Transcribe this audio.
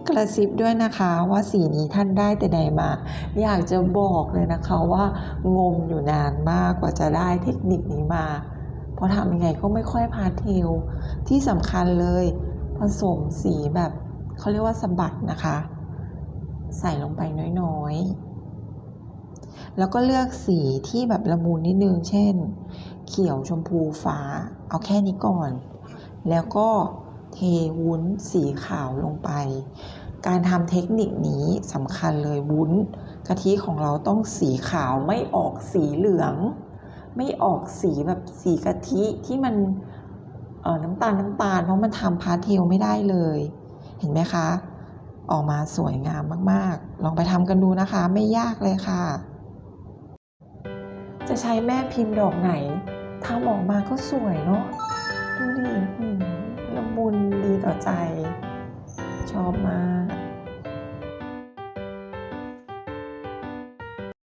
กระซิบด้วยนะคะว่าสีนี้ท่านได้แต่ใดมาอยากจะบอกเลยนะคะว่างมอยู่นานมากกว่าจะได้เทคนิคนี้มาเพราะทำยังไงก็ไม่ค่อยพาสเทลที่สำคัญเลยผสมสีแบบเขาเรียกว่าสะบัดนะคะใส่ลงไปน้อยๆแล้วก็เลือกสีที่แบบละมุนนิดนึงเช่นเขียวชมพูฟ้าเอาแค่นี้ก่อนแล้วก็เทวุ้นสีขาวลงไปการทำเทคนิคนี้สำคัญเลยวุ้นกะทิของเราต้องสีขาวไม่ออกสีเหลืองไม่ออกสีแบบสีกะทิที่มันน้ำตาลเพราะมันทำพาสเทลไม่ได้เลยเห็นไหมคะออกมาสวยงามมากๆลองไปทำกันดูนะคะไม่ยากเลยค่ะจะใช้แม่พิมพ์ดอกไหนทำออกมาก็สวยเนาะดูดิละมุนดีต่อใจชอบมาก